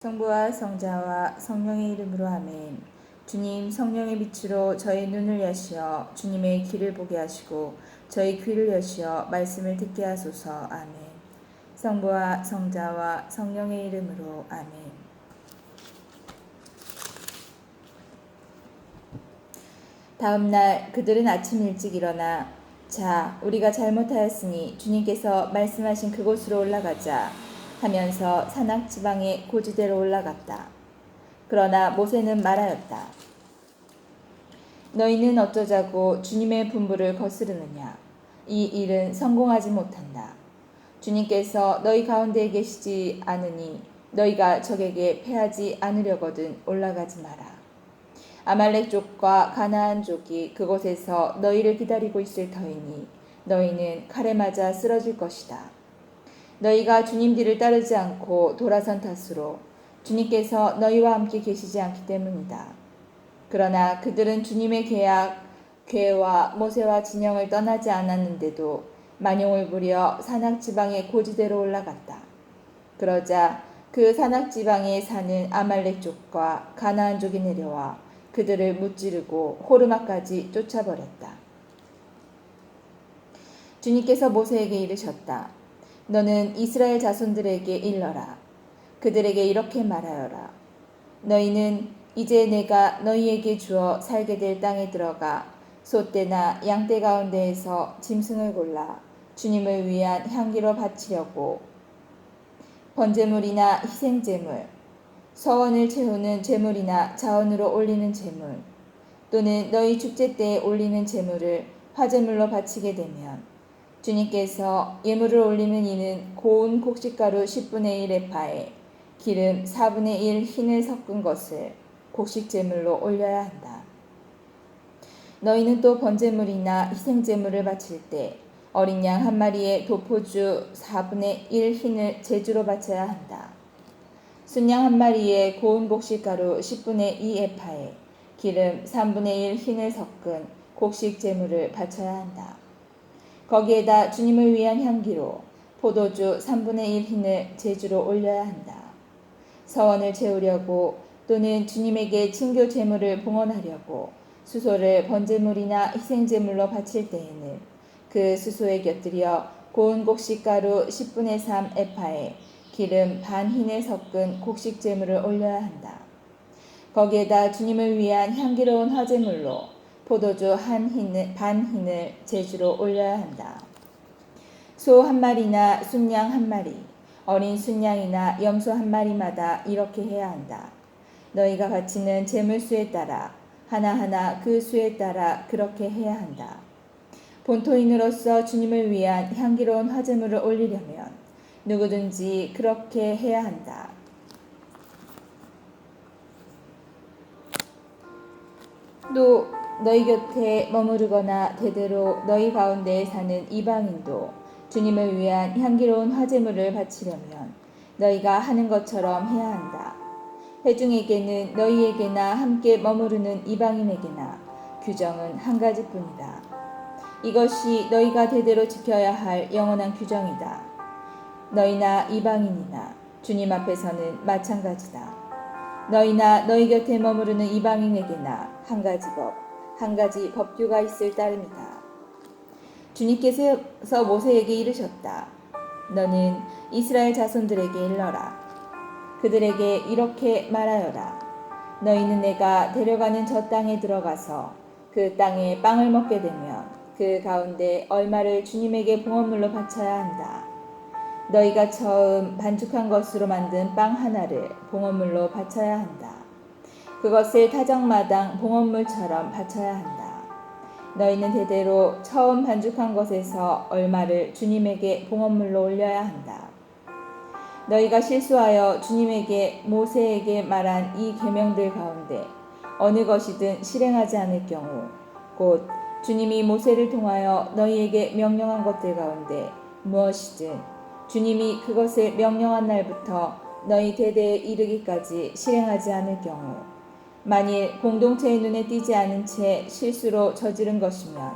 성부와 성자와 성령의 이름으로 아멘. 주님, 성령의 빛으로 저희 눈을 여시어 주님의 길을 보게 하시고 저희 귀를 여시어 말씀을 듣게 하소서. 아멘. 성부와 성자와 성령의 이름으로 아멘. 다음 날 그들은 아침 일찍 일어나 자, 우리가 잘못하였으니 주님께서 말씀하신 그곳으로 올라가자 하면서 산악 지방의 고지대로 올라갔다. 그러나 모세는 말하였다. 너희는 어쩌자고 주님의 분부를 거스르느냐. 이 일은 성공하지 못한다. 주님께서 너희 가운데에 계시지 않으니 너희가 적에게 패하지 않으려거든 올라가지 마라. 아말렉 족과 가나안 족이 그곳에서 너희를 기다리고 있을 터이니 너희는 칼에 맞아 쓰러질 것이다. 너희가 주님 뒤를 따르지 않고 돌아선 탓으로 주님께서 너희와 함께 계시지 않기 때문이다. 그러나 그들은 주님의 계와 모세와 진영을 떠나지 않았는데도 만용을 부려 산악지방의 고지대로 올라갔다. 그러자 그 산악지방에 사는 아말렉 족과 가나안 족이 내려와 그들을 무찌르고 호르마까지 쫓아버렸다. 주님께서 모세에게 이르셨다. 너는 이스라엘 자손들에게 일러라. 그들에게 이렇게 말하여라. 너희는 이제 내가 너희에게 주어 살게 될 땅에 들어가 소떼나 양떼 가운데에서 짐승을 골라 주님을 위한 향기로 바치려고 번제물이나 희생제물, 서원을 채우는 제물이나 자원으로 올리는 제물 또는 너희 축제 때에 올리는 제물을 화제물로 바치게 되면 주님께서 예물을 올리는 이는 고운 곡식가루 10분의 1 에파에 기름 4분의 1 흰을 섞은 것을 곡식제물로 올려야 한다. 너희는 또 번제물이나 희생제물을 바칠 때 어린 양 한 마리에 도포주 4분의 1 흰을 제주로 바쳐야 한다. 순양 한 마리에 고운 곡식가루 10분의 2 에파에 기름 3분의 1 흰을 섞은 곡식제물을 바쳐야 한다. 거기에다 주님을 위한 향기로 포도주 3분의 1 흰을 제주로 올려야 한다. 서원을 채우려고 또는 주님에게 친교 제물을 봉헌하려고 수소를 번제물이나 희생제물로 바칠 때에는 그 수소에 곁들여 고운 곡식가루 10분의 3 에파에 기름 반 흰을 섞은 곡식제물을 올려야 한다. 거기에다 주님을 위한 향기로운 화제물로 포도주 반 흰을 제주로 올려야 한다. 소 한 마리나 순양 한 마리, 어린 순양이나 염소 한 마리마다 이렇게 해야 한다. 너희가 바치는 제물수에 따라 하나하나 그 수에 따라 그렇게 해야 한다. 본토인으로서 주님을 위한 향기로운 화제물을 올리려면 누구든지 그렇게 해야 한다. 또 너희 곁에 머무르거나 대대로 너희 가운데에 사는 이방인도 주님을 위한 향기로운 화제물을 바치려면 너희가 하는 것처럼 해야 한다. 회중에게는 너희에게나 함께 머무르는 이방인에게나 규정은 한 가지뿐이다. 이것이 너희가 대대로 지켜야 할 영원한 규정이다. 너희나 이방인이나 주님 앞에서는 마찬가지다. 너희나 너희 곁에 머무르는 이방인에게나 한 가지 법, 한 가지 법규가 있을 따름이다. 주님께서 모세에게 이르셨다. 너는 이스라엘 자손들에게 일러라. 그들에게 이렇게 말하여라. 너희는 내가 데려가는 저 땅에 들어가서 그 땅에 빵을 먹게 되면 그 가운데 얼마를 주님에게 봉헌물로 바쳐야 한다. 너희가 처음 반죽한 것으로 만든 빵 하나를 봉헌물로 바쳐야 한다. 그것을 타작마당 봉헌물처럼 바쳐야 한다. 너희는 대대로 처음 반죽한 것에서 얼마를 주님에게 봉헌물로 올려야 한다. 너희가 실수하여 주님에게 모세에게 말한 이 계명들 가운데 어느 것이든 실행하지 않을 경우 곧 주님이 모세를 통하여 너희에게 명령한 것들 가운데 무엇이든 주님이 그것을 명령한 날부터 너희 대대에 이르기까지 실행하지 않을 경우 만일 공동체의 눈에 띄지 않은 채 실수로 저지른 것이면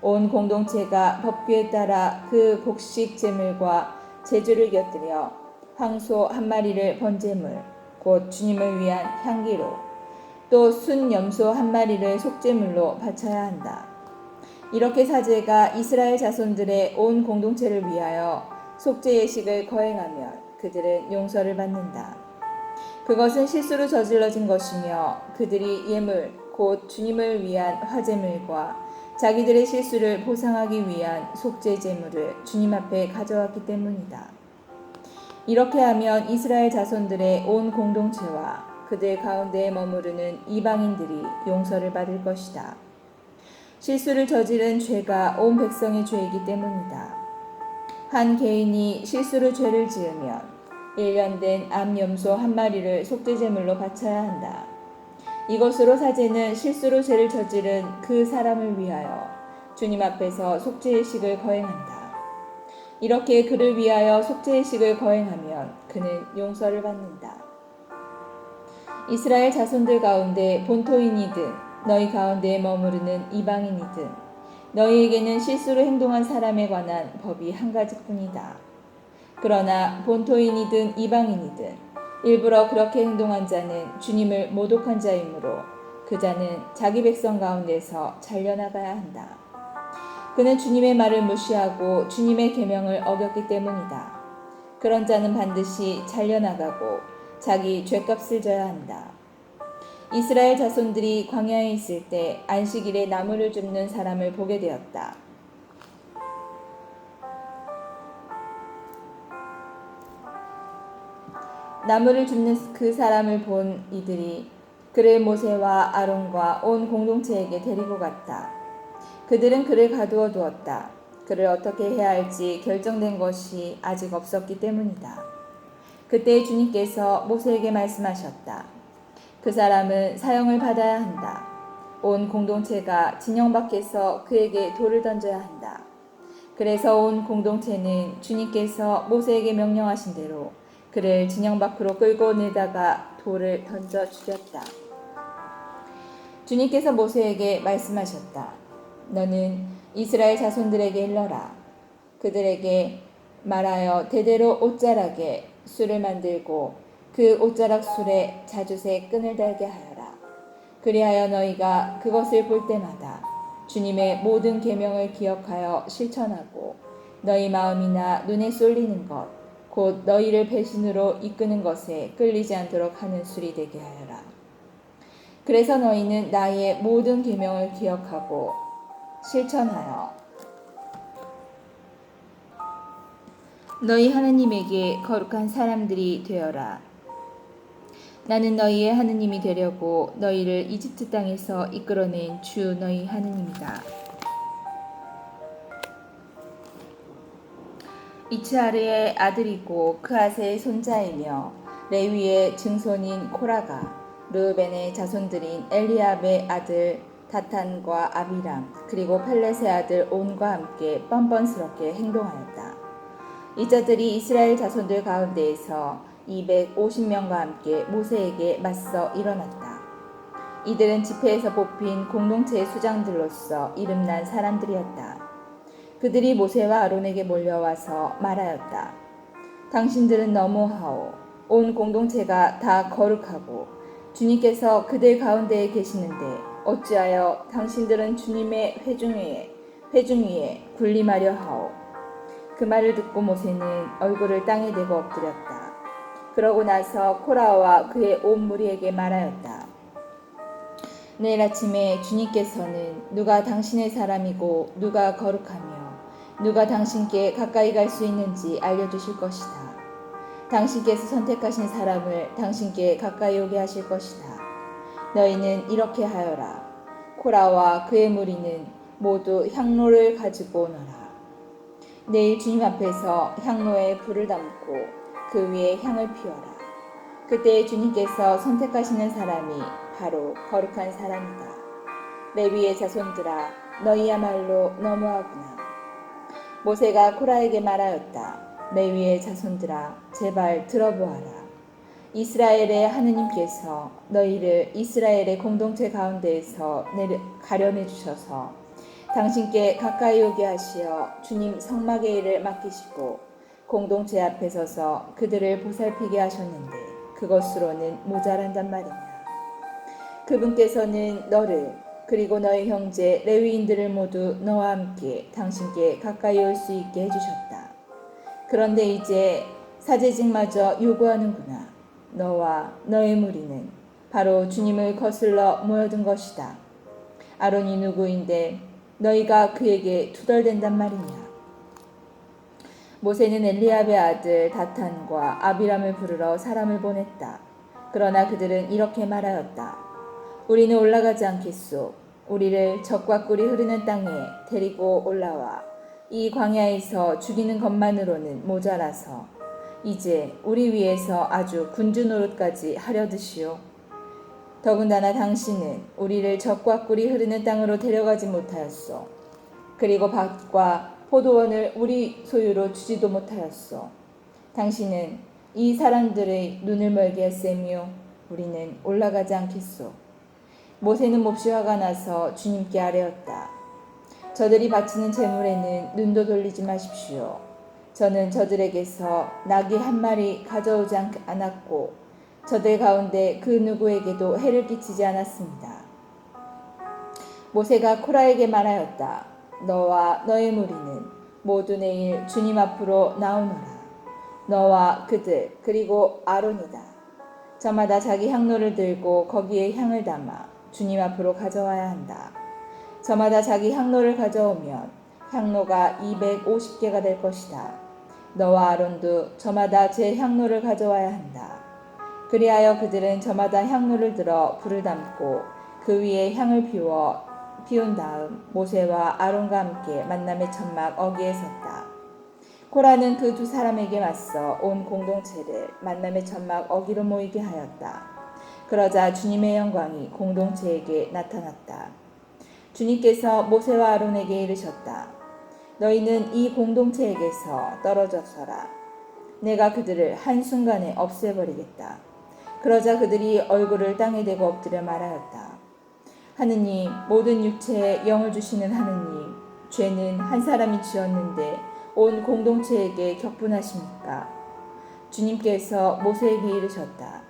온 공동체가 법규에 따라 그 곡식 제물과 제주를 곁들여 황소 한 마리를 번제물 곧 주님을 위한 향기로 또 순 염소 한 마리를 속죄물로 바쳐야 한다. 이렇게 사제가 이스라엘 자손들의 온 공동체를 위하여 속죄 예식을 거행하면 그들은 용서를 받는다. 그것은 실수로 저질러진 것이며 그들이 예물 곧 주님을 위한 화제물과 자기들의 실수를 보상하기 위한 속죄 제물을 주님 앞에 가져왔기 때문이다. 이렇게 하면 이스라엘 자손들의 온 공동체와 그들 가운데에 머무르는 이방인들이 용서를 받을 것이다. 실수를 저지른 죄가 온 백성의 죄이기 때문이다. 한 개인이 실수로 죄를 지으면 1년 된 암염소 한 마리를 속죄제물로 바쳐야 한다. 이것으로 사제는 실수로 죄를 저지른 그 사람을 위하여 주님 앞에서 속죄의식을 거행한다. 이렇게 그를 위하여 속죄의식을 거행하면 그는 용서를 받는다. 이스라엘 자손들 가운데 본토인이든 너희 가운데에 머무르는 이방인이든 너희에게는 실수로 행동한 사람에 관한 법이 한 가지뿐이다. 그러나 본토인이든 이방인이든 일부러 그렇게 행동한 자는 주님을 모독한 자이므로 그 자는 자기 백성 가운데서 잘려나가야 한다. 그는 주님의 말을 무시하고 주님의 계명을 어겼기 때문이다. 그런 자는 반드시 잘려나가고 자기 죗값을 져야 한다. 이스라엘 자손들이 광야에 있을 때 안식일에 나무를 줍는 사람을 보게 되었다. 나무를 줍는 그 사람을 본 이들이 그를 모세와 아론과 온 공동체에게 데리고 갔다. 그들은 그를 가두어 두었다. 그를 어떻게 해야 할지 결정된 것이 아직 없었기 때문이다. 그때 주님께서 모세에게 말씀하셨다. 그 사람은 사형을 받아야 한다. 온 공동체가 진영 밖에서 그에게 돌을 던져야 한다. 그래서 온 공동체는 주님께서 모세에게 명령하신 대로 그를 진영 밖으로 끌고 내다가 돌을 던져 죽였다. 주님께서 모세에게 말씀하셨다. 너는 이스라엘 자손들에게 일러라. 그들에게 말하여 대대로 옷자락에 술을 만들고 그 옷자락 술에 자주새 끈을 달게 하여라. 그리하여 너희가 그것을 볼 때마다 주님의 모든 계명을 기억하여 실천하고 너희 마음이나 눈에 쏠리는 것, 곧 너희를 배신으로 이끄는 것에 끌리지 않도록 하는 술이 되게 하여라. 그래서 너희는 나의 모든 계명을 기억하고 실천하여 너희 하나님에게 거룩한 사람들이 되어라. 나는 너희의 하느님이 되려고 너희를 이집트 땅에서 이끌어낸 주 너희 하느님이다. 이츠하르의 아들이고 그아세의 손자이며 레위의 증손인 코라가 르우벤의 자손들인 엘리압의 아들 다탄과 아비람 그리고 펠렛의 아들 온과 함께 뻔뻔스럽게 행동하였다. 이 자들이 이스라엘 자손들 가운데에서 250명과 함께 모세에게 맞서 일어났다. 이들은 집회에서 뽑힌 공동체의 수장들로서 이름난 사람들이었다. 그들이 모세와 아론에게 몰려와서 말하였다. 당신들은 너무하오. 온 공동체가 다 거룩하고 주님께서 그들 가운데에 계시는데 어찌하여 당신들은 주님의 회중 위에 군림하려 하오. 그 말을 듣고 모세는 얼굴을 땅에 대고 엎드렸다. 그러고 나서 코라와 그의 온 무리에게 말하였다. 내일 아침에 주님께서는 누가 당신의 사람이고 누가 거룩하며 누가 당신께 가까이 갈 수 있는지 알려주실 것이다. 당신께서 선택하신 사람을 당신께 가까이 오게 하실 것이다. 너희는 이렇게 하여라. 코라와 그의 무리는 모두 향로를 가지고 오너라. 내일 주님 앞에서 향로에 불을 담고 그 위에 향을 피워라. 그때 주님께서 선택하시는 사람이 바로 거룩한 사람이다. 레위의 자손들아, 너희야말로 너무하구나. 모세가 코라에게 말하였다. 레위의 자손들아, 제발 들어보아라. 이스라엘의 하느님께서 너희를 이스라엘의 공동체 가운데에서 가려내 주셔서 당신께 가까이 오게 하시어 주님 성막의 일을 맡기시고 공동체 앞에 서서 그들을 보살피게 하셨는데 그것으로는 모자란단 말이냐. 그분께서는 너를 그리고 너의 형제 레위인들을 모두 너와 함께 당신께 가까이 올 수 있게 해주셨다. 그런데 이제 사제직마저 요구하는구나. 너와 너의 무리는 바로 주님을 거슬러 모여든 것이다. 아론이 누구인데 너희가 그에게 투덜댄단 말이냐. 모세는 엘리압의 아들 다탄과 아비람을 부르러 사람을 보냈다. 그러나 그들은 이렇게 말하였다. 우리는 올라가지 않겠소. 우리를 적과 꿀이 흐르는 땅에 데리고 올라와 이 광야에서 죽이는 것만으로는 모자라서 이제 우리 위에서 아주 군주 노릇까지 하려 드시오. 더군다나 당신은 우리를 적과 꿀이 흐르는 땅으로 데려가지 못하였소. 그리고 밭과 포도원을 우리 소유로 주지도 못하였소. 당신은 이 사람들의 눈을 멀게 했으며 우리는 올라가지 않겠소. 모세는 몹시 화가 나서 주님께 아뢰었다. 저들이 바치는 제물에는 눈도 돌리지 마십시오. 저는 저들에게서 나귀 한 마리 가져오지 않았고 저들 가운데 그 누구에게도 해를 끼치지 않았습니다. 모세가 코라에게 말하였다. 너와 너의 무리는 모두 내일 주님 앞으로 나오너라. 너와 그들 그리고 아론이다. 저마다 자기 향로를 들고 거기에 향을 담아 주님 앞으로 가져와야 한다. 저마다 자기 향로를 가져오면 향로가 250개가 될 것이다. 너와 아론도 저마다 제 향로를 가져와야 한다. 그리하여 그들은 저마다 향로를 들어 불을 담고 그 위에 향을 피운 다음 모세와 아론과 함께 만남의 천막 어귀에 섰다. 코라는 그 두 사람에게 맞서 온 공동체를 만남의 천막 어귀로 모이게 하였다. 그러자 주님의 영광이 공동체에게 나타났다. 주님께서 모세와 아론에게 이르셨다. 너희는 이 공동체에게서 떨어져 서라. 내가 그들을 한순간에 없애버리겠다. 그러자 그들이 얼굴을 땅에 대고 엎드려 말하였다. 하느님, 모든 육체에 영을 주시는 하느님, 죄는 한 사람이 지었는데 온 공동체에게 격분하십니까? 주님께서 모세에게 이르셨다.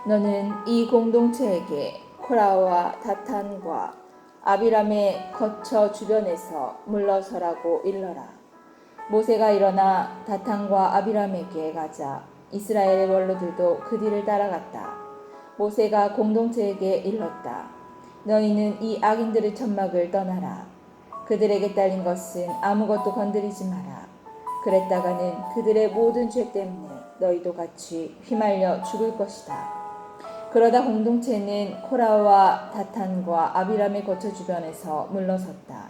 너는 이 공동체에게 코라와 다탄과 아비람의 거처 주변에서 물러서라고 일러라. 모세가 일어나 다탄과 아비람에게 가자 이스라엘의 원로들도 그 뒤를 따라갔다. 모세가 공동체에게 일렀다. 너희는 이 악인들의 천막을 떠나라. 그들에게 딸린 것은 아무것도 건드리지 마라. 그랬다가는 그들의 모든 죄 때문에 너희도 같이 휘말려 죽을 것이다. 그러다 공동체는 코라와 다탄과 아비람의 거처 주변에서 물러섰다.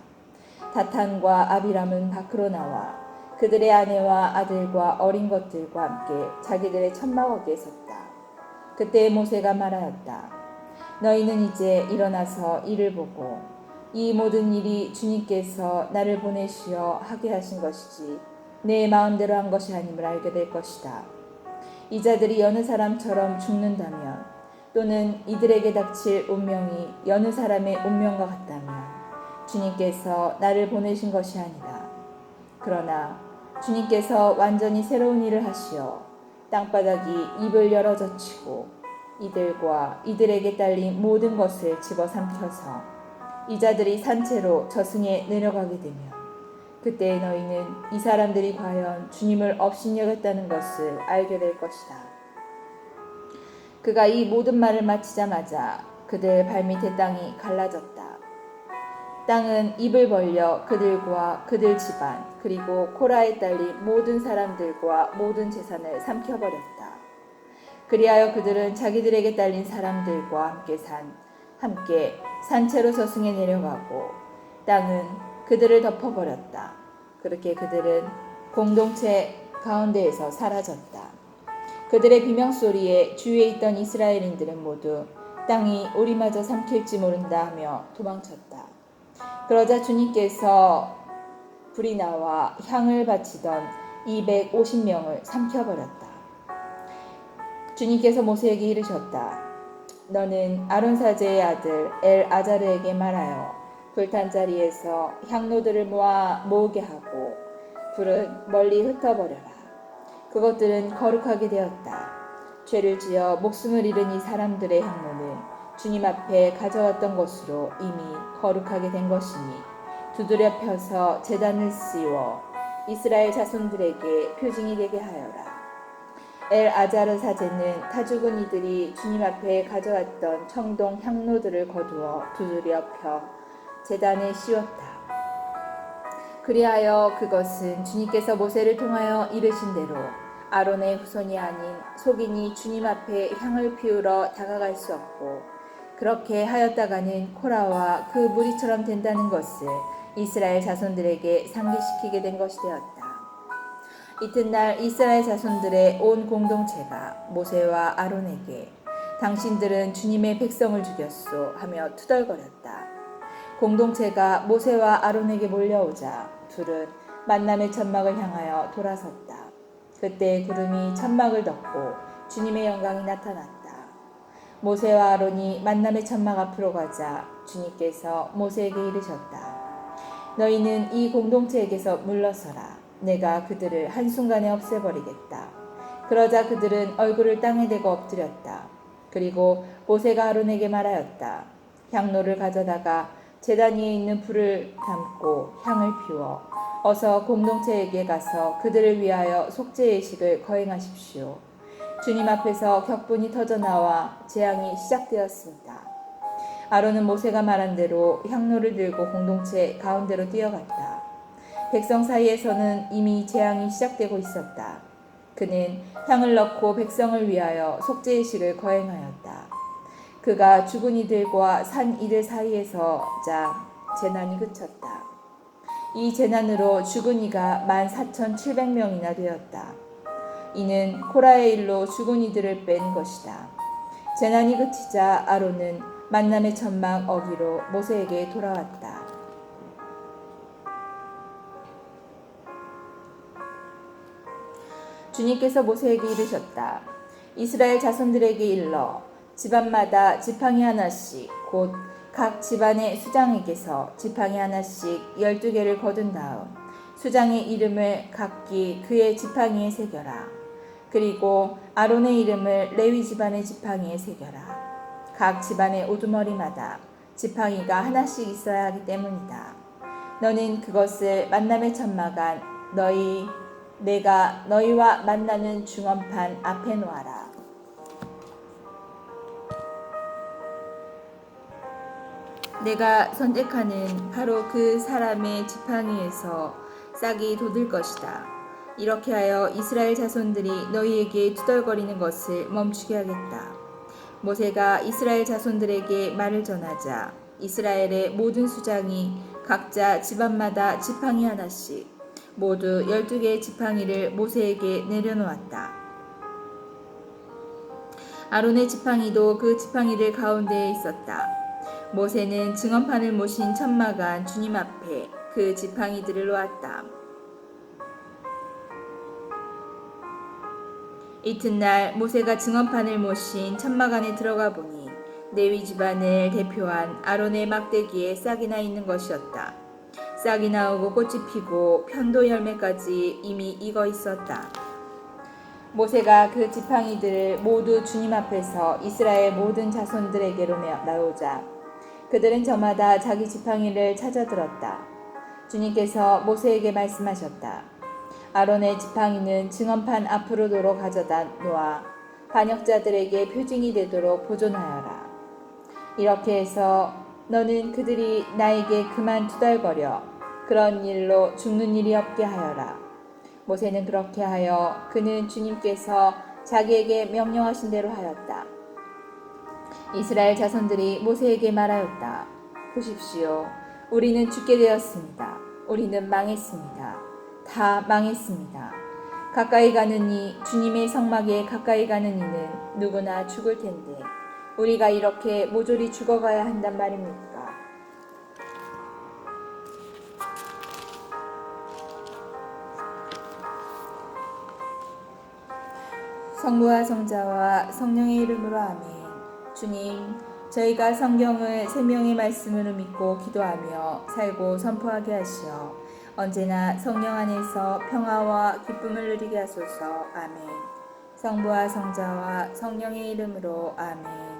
다탄과 아비람은 밖으로 나와 그들의 아내와 아들과 어린 것들과 함께 자기들의 천막어기에 섰다. 그때 모세가 말하였다. 너희는 이제 일어나서 이를 보고 이 모든 일이 주님께서 나를 보내시어 하게 하신 것이지 내 마음대로 한 것이 아님을 알게 될 것이다. 이 자들이 여느 사람처럼 죽는다면 또는 이들에게 닥칠 운명이 여느 사람의 운명과 같다면 주님께서 나를 보내신 것이 아니라 그러나 주님께서 완전히 새로운 일을 하시어 땅바닥이 입을 열어 젖히고 이들과 이들에게 딸린 모든 것을 집어삼켜서 이 자들이 산채로 저승에 내려가게 되면 그때 너희는 이 사람들이 과연 주님을 업신여겼다는 것을 알게 될 것이다. 그가 이 모든 말을 마치자마자 그들 발밑의 땅이 갈라졌다. 땅은 입을 벌려 그들과 그들 집안 그리고 코라에 딸린 모든 사람들과 모든 재산을 삼켜버렸다. 그리하여 그들은 자기들에게 딸린 사람들과 함께 산채로 저승에 내려가고 땅은 그들을 덮어버렸다. 그렇게 그들은 공동체 가운데에서 사라졌다. 그들의 비명소리에 주위에 있던 이스라엘인들은 모두 땅이 우리마저 삼킬지 모른다 하며 도망쳤다. 그러자 주님께서 불이 나와 향을 바치던 250명을 삼켜버렸다. 주님께서 모세에게 이르셨다. 너는 아론 사제의 아들 엘아자르에게 말하여 불탄 자리에서 향로들을 모으게 하고 불은 멀리 흩어버려라. 그것들은 거룩하게 되었다. 죄를 지어 목숨을 잃은 이 사람들의 향로는 주님 앞에 가져왔던 것으로 이미 거룩하게 된 것이니 두드려 펴서 제단을 씌워 이스라엘 자손들에게 표징이 되게 하여라. 엘 아자르 사제는 다 죽은 이들이 주님 앞에 가져왔던 청동 향로들을 거두어 두드려 펴 제단에 씌웠다. 그리하여 그것은 주님께서 모세를 통하여 이르신 대로 아론의 후손이 아닌 속인이 주님 앞에 향을 피우러 다가갈 수 없고 그렇게 하였다가는 코라와 그 무리처럼 된다는 것을 이스라엘 자손들에게 상기시키게 된 것이 되었다. 이튿날 이스라엘 자손들의 온 공동체가 모세와 아론에게 당신들은 주님의 백성을 죽였소 하며 투덜거렸다. 공동체가 모세와 아론에게 몰려오자 둘은 만남의 천막을 향하여 돌아섰다. 그때 구름이 천막을 덮고 주님의 영광이 나타났다. 모세와 아론이 만남의 천막 앞으로 가자 주님께서 모세에게 이르셨다. 너희는 이 공동체에게서 물러서라. 내가 그들을 한순간에 없애버리겠다. 그러자 그들은 얼굴을 땅에 대고 엎드렸다. 그리고 모세가 아론에게 말하였다. 향로를 가져다가 제단 위에 있는 불을 담고 향을 피워 어서 공동체에게 가서 그들을 위하여 속죄의식을 거행하십시오. 주님 앞에서 격분이 터져나와 재앙이 시작되었습니다. 아론은 모세가 말한 대로 향로를 들고 공동체 가운데로 뛰어갔다. 백성 사이에서는 이미 재앙이 시작되고 있었다. 그는 향을 넣고 백성을 위하여 속죄의식을 거행하였다. 그가 죽은 이들과 산 이들 사이에서 자 재난이 그쳤다. 이 재난으로 죽은 이가 14,700명이나 되었다. 이는 코라의 일로 죽은 이들을 뺀 것이다. 재난이 그치자 아론은 만남의 천막 어기로 모세에게 돌아왔다. 주님께서 모세에게 이르셨다. 이스라엘 자손들에게 일러 집안마다 지팡이 하나씩 곧 각 집안의 수장에게서 지팡이 하나씩 12개를 거둔 다음 수장의 이름을 각기 그의 지팡이에 새겨라. 그리고 아론의 이름을 레위 집안의 지팡이에 새겨라. 각 집안의 우두머리마다 지팡이가 하나씩 있어야 하기 때문이다. 너는 그것을 만남의 천막 안 내가 너희와 만나는 중언판 앞에 놓아라. 내가 선택하는 바로 그 사람의 지팡이에서 싹이 돋을 것이다. 이렇게 하여 이스라엘 자손들이 너희에게 투덜거리는 것을 멈추게 하겠다. 모세가 이스라엘 자손들에게 말을 전하자 이스라엘의 모든 수장이 각자 집안마다 지팡이 하나씩 모두 12개의 지팡이를 모세에게 내려놓았다. 아론의 지팡이도 그 지팡이들 가운데에 있었다. 모세는 증언판을 모신 천막 안 주님 앞에 그 지팡이들을 놓았다. 이튿날 모세가 증언판을 모신 천막 안에 들어가 보니 레위 집안을 대표한 아론의 막대기에 싹이 나 있는 것이었다. 싹이 나오고 꽃이 피고 편도 열매까지 이미 익어 있었다. 모세가 그 지팡이들을 모두 주님 앞에서 이스라엘 모든 자손들에게로 나오자 그들은 저마다 자기 지팡이를 찾아들었다. 주님께서 모세에게 말씀하셨다. 아론의 지팡이는 증언판 앞으로도로 가져다 놓아 반역자들에게 표징이 되도록 보존하여라. 이렇게 해서 너는 그들이 나에게 그만 투덜거려 그런 일로 죽는 일이 없게 하여라. 모세는 그렇게 하여 그는 주님께서 자기에게 명령하신 대로 하였다. 이스라엘 자손들이 모세에게 말하였다. 보십시오. 우리는 죽게 되었습니다. 우리는 망했습니다. 다 망했습니다. 가까이 가는 이 주님의 성막에 가까이 가는 이는 누구나 죽을 텐데 우리가 이렇게 모조리 죽어가야 한단 말입니까? 성부와 성자와 성령의 이름으로 아멘. 주님, 저희가 성경을 생명의 말씀으로 믿고 기도하며 살고 선포하게 하시어 언제나 성령 안에서 평화와 기쁨을 누리게 하소서. 아멘. 성부와 성자와 성령의 이름으로 아멘.